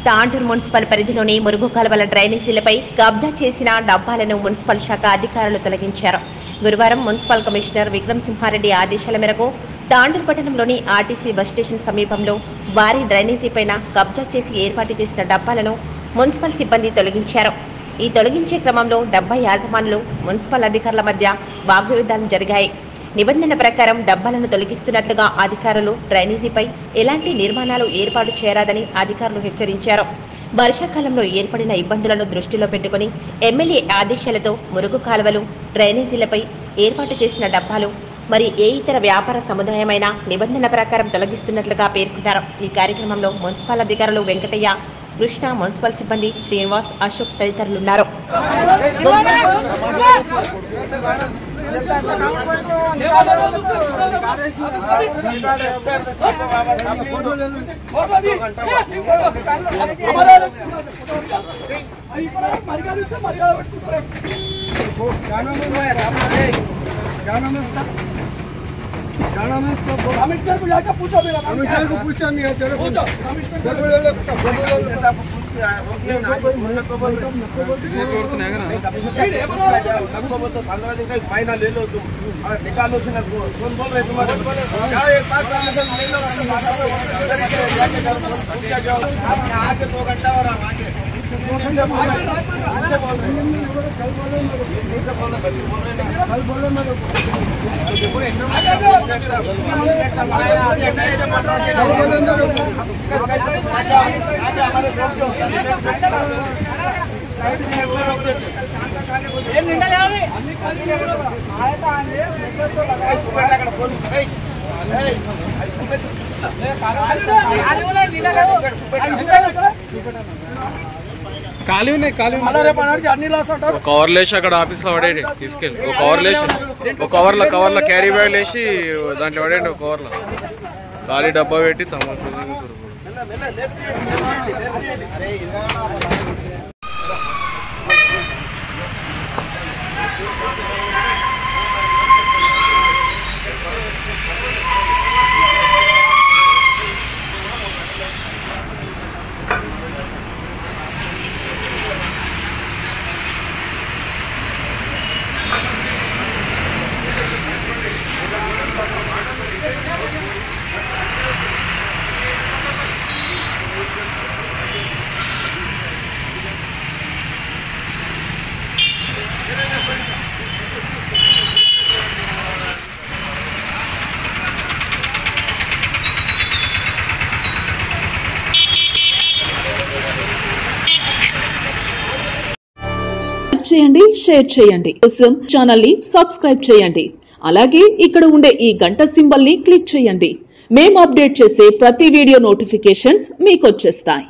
Tandur municipal పరిధిలోని మురుగు కాలువల డ్రైనేజీలపై కబ్జా చేసిన డబ్బాలను మున్సిపల్ శాఖ అధికారులు తొలగించారు. గురువారం మున్సిపల్ కమిషనర్ విక్రమ్ సింహారెడ్డి ఆదేశాల మేరకు తాండూరు పట్టణంలోని ఆర్టీసీ బస్ స్టేషన్ సమీపంలో భారీ డ్రైనేజీపైన కబ్జా చేసి ఏర్పాటు చేసిన డబ్బాలను మున్సిపల్ సిబ్బంది తొలగించారు. ఈ తొలగించే క్రమంలో డబ్బా యాజమానులు మున్సిపల్ అధికారుల మధ్య వాగ్వివాదాలు జరిగాయి. నిబంధన ప్రకారం డబ్బాలను తొలగిస్తున్నట్లుగా అధికారులు డ్రైనేజీపై ఎలాంటి నిర్మాణాలు ఏర్పాటు చేయరాదని అధికారులు హెచ్చరించారు. వర్షాకాలంలో ఏర్పడిన ఇబ్బందులను దృష్టిలో పెట్టుకుని ఎమ్మెల్యే ఆదేశాలతో మురుగు కాలువలు డ్రైనేజీలపై ఏర్పాటు చేసిన డబ్బాలు మరి ఏ ఇతర వ్యాపార సముదాయమైన నిబంధన ప్రకారం తొలగిస్తున్నట్లుగా పేర్కొన్నారు. ఈ కార్యక్రమంలో మున్సిపల్ అధికారులు వెంకటయ్య, కృష్ణ, మున్సిపల్ సిబ్బంది శ్రీనివాస్, అశోక్ తదితరులున్నారు. कमिश्नर को जाकर पूछो, कमिश्नर को पूछा नहीं है तेरे को फाइनल ले लो तुम और निकालो से ना कौन बोल रहे तुम्हारे क्या एक बात जाओ आप यहाँ के 2 घंटा और आप आगे ఖాళీ ఉన్నాయి కవర్ లేసి అక్కడ ఆఫీస్ లో పడేది తీసుకెళ్ళి ఒక కవర్లో క్యారీ బ్యాగ్ వేసి దాంట్లో పడేయండి. ఒక కవర్లో ఖాళీ డబ్బా పెట్టి చేయండి, షేర్ చేయండి. కోసం ఛానల్ ని సబ్స్క్రైబ్ చేయండి. అలాగే ఇక్కడ ఉండే ఈ గంట సింబల్ ని క్లిక్ చేయండి. మేము అప్డేట్ చేసే ప్రతి వీడియో నోటిఫికేషన్స్ మీకు వచ్చేస్తాయి.